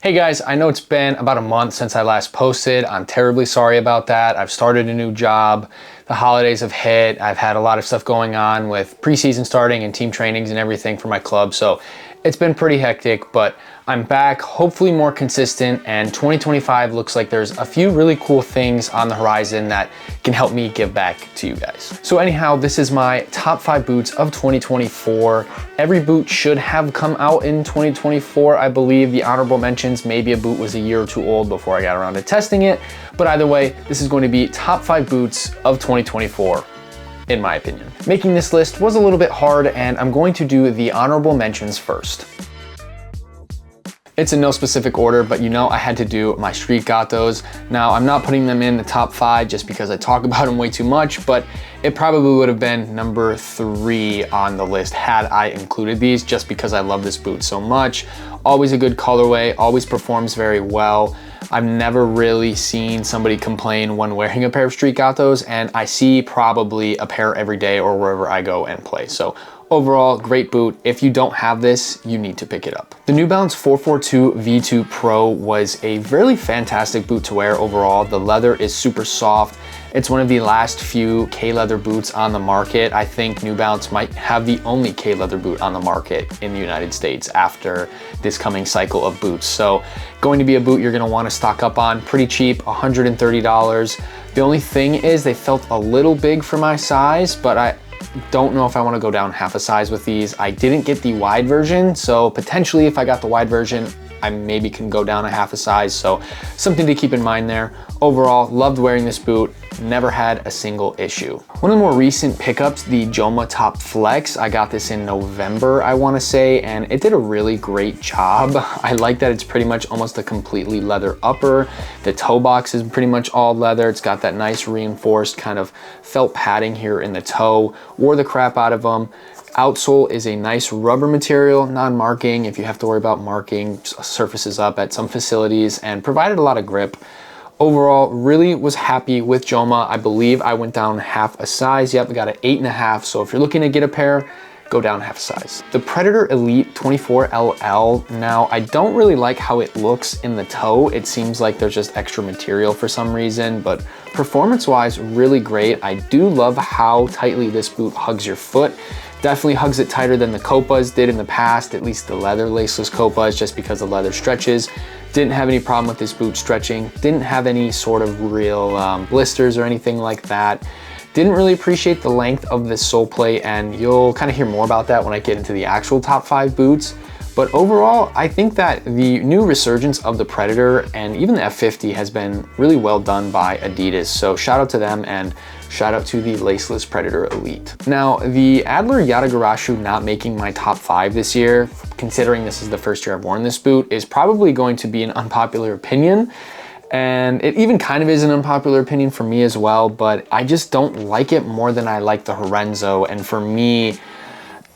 Hey guys, I know it's been about a month since I last posted. I'm terribly sorry about that. I've started a new job. The holidays have hit. I've had a lot of stuff going on with preseason starting and team trainings and everything for my club. So it's been pretty hectic, but I'm back, hopefully more consistent, and 2025 looks like there's a few really cool things on the horizon that can help me give back to you guys. So anyhow, this is my top 5 boots of 2024. Every boot should have come out in 2024. I believe the honorable mentions, maybe a boot was a year or two old before I got around to testing it. But either way, this is going to be top 5 boots of 2024. In my opinion. Making this list was a little bit hard, and I'm going to do the honorable mentions first. It's in no specific order, but you know I had to do my street gatos. Now, I'm not putting them in the top 5 just because I talk about them way too much, but it probably would have been number 3 on the list had I included these, just because I love this boot so much. Always a good colorway, always performs very well. I've never really seen somebody complain when wearing a pair of street gatos, and I see probably a pair every day or wherever I go and play. So overall, great boot. If you don't have this, you need to pick it up. The New Balance 442 V2 Pro was a really fantastic boot to wear overall. The leather is super soft. It's one of the last few K-leather boots on the market. I think New Balance might have the only K-leather boot on the market in the United States after this coming cycle of boots. So going to be a boot you're gonna wanna stock up on. Pretty cheap, $130. The only thing is they felt a little big for my size, but I don't know if I wanna go down half a size with these. I didn't get the wide version, so potentially if I got the wide version, I maybe can go down a half a size, so something to keep in mind there. Overall, loved wearing this boot, never had a single issue. One of the more recent pickups, the Joma Top Flex, I got this in November, I wanna say, and it did a really great job. I like that it's pretty much almost a completely leather upper. The toe box is pretty much all leather. It's got that nice reinforced kind of felt padding here in the toe. Wore the crap out of them. Outsole is a nice rubber material, non-marking if you have to worry about marking surfaces up at some facilities, and provided a lot of grip. Overall, really was happy with Joma. I believe I went down half a size. Yep, I got an 8.5. So if you're looking to get a pair, go down half a size. The Predator Elite 24LL. Now, I don't really like how it looks in the toe. It seems like there's just extra material for some reason, but performance-wise, really great. I do love how tightly this boot hugs your foot. Definitely hugs it tighter than the Copas did in the past, at least the leather laceless Copas, just because the leather stretches. Didn't have any problem with this boot stretching. Didn't have any sort of real blisters or anything like that. Didn't really appreciate the length of this sole plate, and you'll kind of hear more about that when I get into the actual top 5 boots. But overall, I think that the new resurgence of the Predator and even the F50 has been really well done by Adidas. So shout out to them, and shout out to the laceless Predator Elite. Now, the Adler Yatagarasu not making my top 5 this year, considering this is the first year I've worn this boot, is probably going to be an unpopular opinion. And it even kind of is an unpopular opinion for me as well, but I just don't like it more than I like the Horenzo. And for me,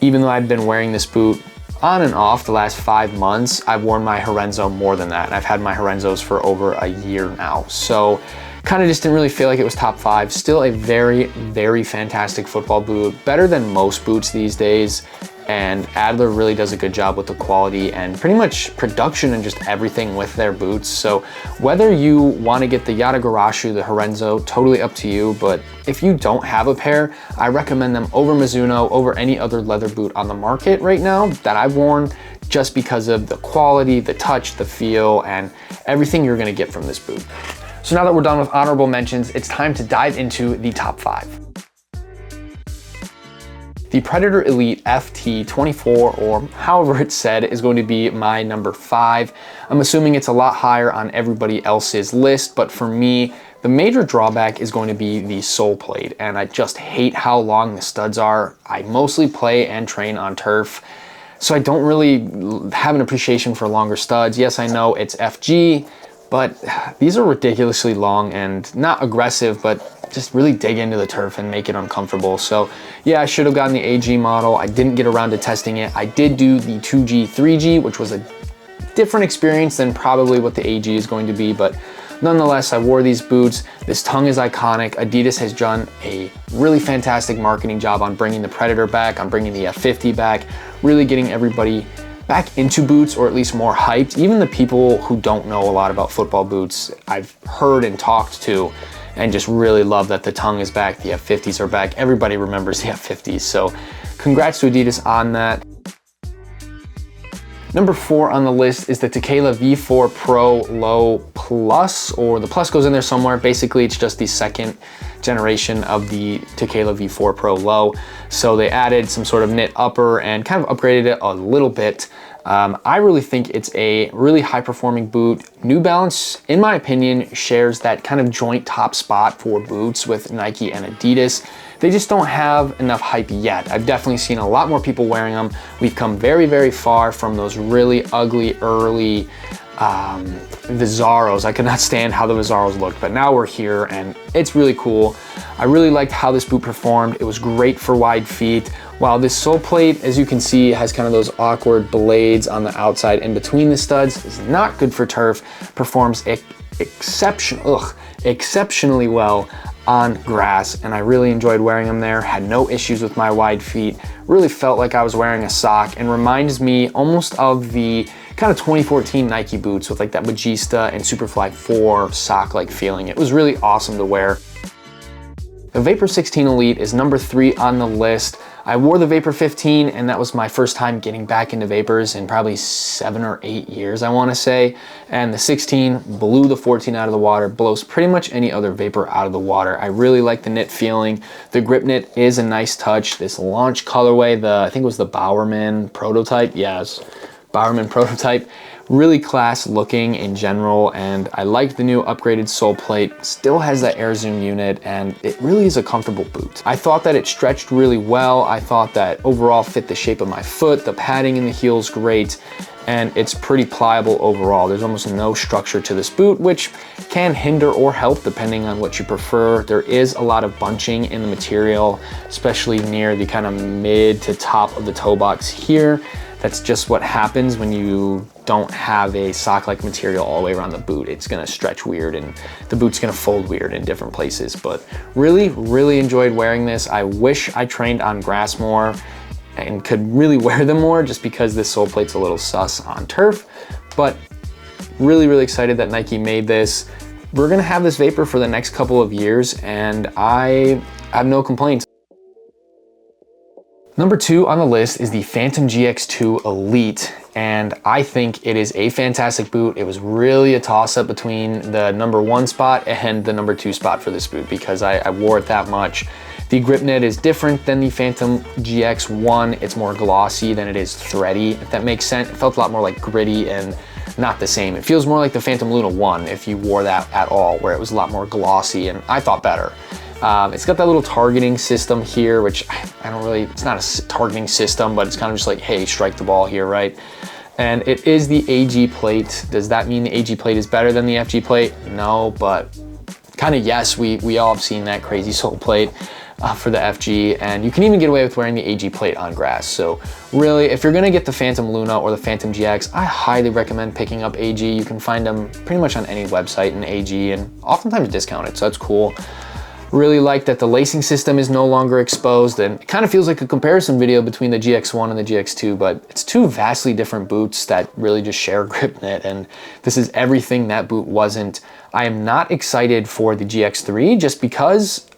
even though I've been wearing this boot on and off the last 5 months, I've worn my Horenzo more than that. And I've had my Horenzos for over a year now. So kind of just didn't really feel like it was top 5. Still a very, very fantastic football boot. Better than most boots these days. And Adler really does a good job with the quality and pretty much production and just everything with their boots. So whether you want to get the Yatagarasu, the Horenzo, totally up to you. But if you don't have a pair, I recommend them over Mizuno, over any other leather boot on the market right now that I've worn, just because of the quality, the touch, the feel, and everything you're gonna get from this boot. So now that we're done with honorable mentions, it's time to dive into the top 5. The Predator Elite FT24, or however it's said, is going to be my number 5. I'm assuming it's a lot higher on everybody else's list, but for me, the major drawback is going to be the sole plate, and I just hate how long the studs are. I mostly play and train on turf, so I don't really have an appreciation for longer studs. Yes, I know it's FG, but these are ridiculously long and not aggressive, but just really dig into the turf and make it uncomfortable. So yeah, I should have gotten the AG model. I didn't get around to testing it. I did do the 2G, 3G, which was a different experience than probably what the AG is going to be, but nonetheless, I wore these boots. This tongue is iconic. Adidas has done a really fantastic marketing job on bringing the Predator back, on bringing the F50 back, really getting everybody back into boots, or at least more hyped. Even the people who don't know a lot about football boots, I've heard and talked to, and just really love that the tongue is back, the F50s are back. Everybody remembers the F50s, so congrats to Adidas on that. Number 4 on the list is the Tekela V4 Pro Low Plus, or the Plus goes in there somewhere. Basically, it's just the second generation of the Tekela V4 Pro Low. So they added some sort of knit upper and kind of upgraded it a little bit. I really think it's a really high performing boot. New Balance, in my opinion, shares that kind of joint top spot for boots with Nike and Adidas. They just don't have enough hype yet. I've definitely seen a lot more people wearing them. We've come very, very far from those really ugly early Vizzaros. I could not stand how the Vizzaros looked, but now we're here and it's really cool. I really liked how this boot performed. It was great for wide feet. While this sole plate, as you can see, has kind of those awkward blades on the outside in between the studs, is not good for turf, performs exceptionally well on grass, and I really enjoyed wearing them there. Had no issues with my wide feet. Really felt like I was wearing a sock, and reminds me almost of the kind of 2014 Nike boots with like that Magista and Superfly 4 sock-like feeling. It was really awesome to wear. The Vapor 16 Elite is number 3 on the list. I wore the Vapor 15, and that was my first time getting back into Vapors in probably 7 or 8 years, I wanna say. And the 16 blew the 14 out of the water, blows pretty much any other Vapor out of the water. I really like the knit feeling. The grip knit is a nice touch. This launch colorway, I think it was the Bowerman prototype, yes, Bowerman prototype. Really class looking in general, and I like the new upgraded sole plate. Still has that air zoom unit, and it really is a comfortable boot. I thought that it stretched really well. I thought that overall fit the shape of my foot. The padding in the heel is great, and it's pretty pliable overall. There's almost no structure to this boot, which can hinder or help depending on what you prefer. There is a lot of bunching in the material, especially near the kind of mid to top of the toe box here. That's just what happens when you don't have a sock-like material all the way around the boot. It's gonna stretch weird and the boot's gonna fold weird in different places. But really, really enjoyed wearing this. I wish I trained on grass more and could really wear them more, just because this sole plate's a little sus on turf. But really, really excited that Nike made this. We're gonna have this Vapor for the next couple of years, and I have no complaints. Number 2 on the list is the Phantom GX2 Elite, and I think it is a fantastic boot. It was really a toss-up between the number 1 spot and the number 2 spot for this boot, because I wore it that much. The grip knit is different than the Phantom GX1. It's more glossy than it is thready, if that makes sense. It felt a lot more like gritty and not the same. It feels more like the Phantom Luna 1 if you wore that at all, where it was a lot more glossy, and I thought better. It's got that little targeting system here, which I don't really, it's not a targeting system, but it's kind of just like, hey, strike the ball here, right? And it is the AG plate. Does that mean the AG plate is better than the FG plate? No, but kind of yes. We all have seen that crazy sole plate for the FG, and you can even get away with wearing the AG plate on grass. So really, if you're gonna get the Phantom Luna or the Phantom GX, I highly recommend picking up AG. You can find them pretty much on any website in AG, and oftentimes discounted, so that's cool. Really like that the lacing system is no longer exposed, and it kind of feels like a comparison video between the GX1 and the GX2, but it's two vastly different boots that really just share grip knit, and this is everything that boot wasn't. I am not excited for the GX3 just because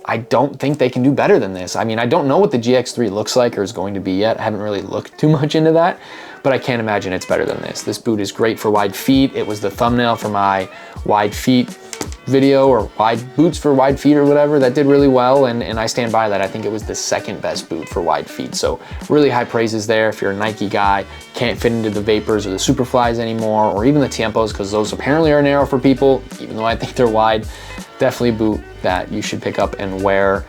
I don't think they can do better than this. I mean, I don't know what the GX3 looks like or is going to be yet. I haven't really looked too much into that, but I can't imagine it's better than this. This boot is great for wide feet. It was the thumbnail for my wide feet video, or wide boots for wide feet or whatever, that did really well, and I stand by that. I think it was the second best boot for wide feet, so really high praises there. If you're a Nike guy, can't fit into the Vapors or the Superflies anymore, or even the Tiempos, because those apparently are narrow for people, even though I think they're wide, definitely a boot that you should pick up and wear.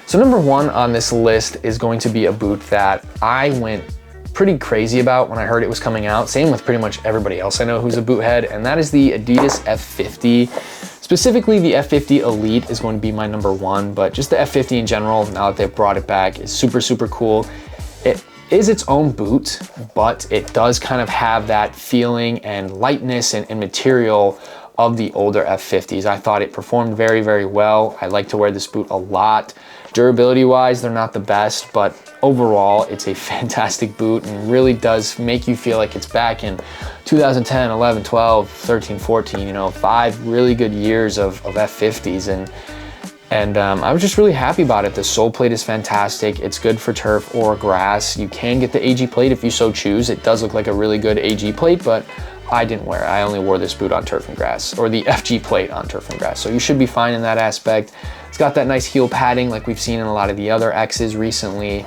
So number 1 on this list is going to be a boot that I went pretty crazy about when I heard it was coming out. Same with pretty much everybody else I know who's a boot head, and that is the Adidas F50. Specifically, the F50 Elite is going to be my number 1, but just the F50 in general, now that they've brought it back, is super, super cool. It is its own boot, but it does kind of have that feeling and lightness and material of the older F50s. I thought it performed very, very well. I like to wear this boot a lot. Durability wise, they're not the best, but overall, it's a fantastic boot and really does make you feel like it's back in 2010, 11, 12, 13, 14, you know, 5 really good years of F50s. And I was just really happy about it. The sole plate is fantastic. It's good for turf or grass. You can get the AG plate if you so choose. It does look like a really good AG plate, but I didn't wear it. I only wore this boot on turf and grass, or the FG plate on turf and grass. So you should be fine in that aspect. It's got that nice heel padding like we've seen in a lot of the other X's recently.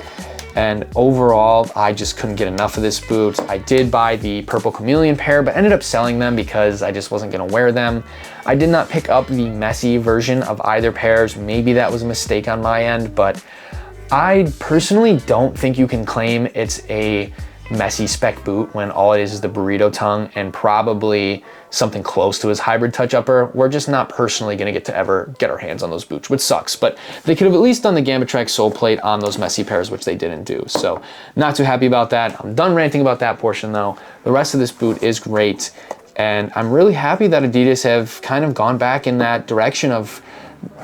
And overall, I just couldn't get enough of this boot. I did buy the purple chameleon pair, but ended up selling them because I just wasn't gonna wear them. I did not pick up the messy version of either pairs. Maybe that was a mistake on my end, but I personally don't think you can claim it's a messy spec boot when all it is the burrito tongue and probably something close to his hybrid touch upper. We're just not personally gonna get to ever get our hands on those boots, which sucks, but they could have at least done the Gambit Track sole plate on those messy pairs, which they didn't do. So not too happy about that. I'm done ranting about that portion though. The rest of this boot is great. And I'm really happy that Adidas have kind of gone back in that direction of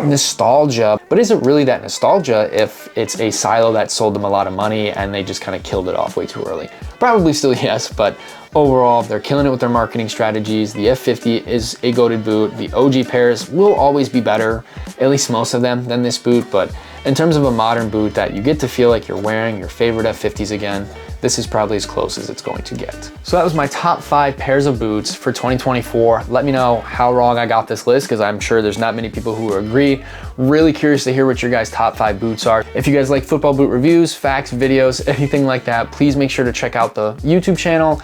nostalgia. But is it really that nostalgia if it's a silo that sold them a lot of money and they just kind of killed it off way too early? Probably still yes, but overall, they're killing it with their marketing strategies. The F50 is a goated boot. The OG pairs will always be better, at least most of them, than this boot. But in terms of a modern boot that you get to feel like you're wearing your favorite F50s again, this is probably as close as it's going to get. So that was my top 5 pairs of boots for 2024. Let me know how wrong I got this list, because I'm sure there's not many people who agree. Really curious to hear what your guys' top 5 boots are. If you guys like football boot reviews, facts, videos, anything like that, please make sure to check out the YouTube channel.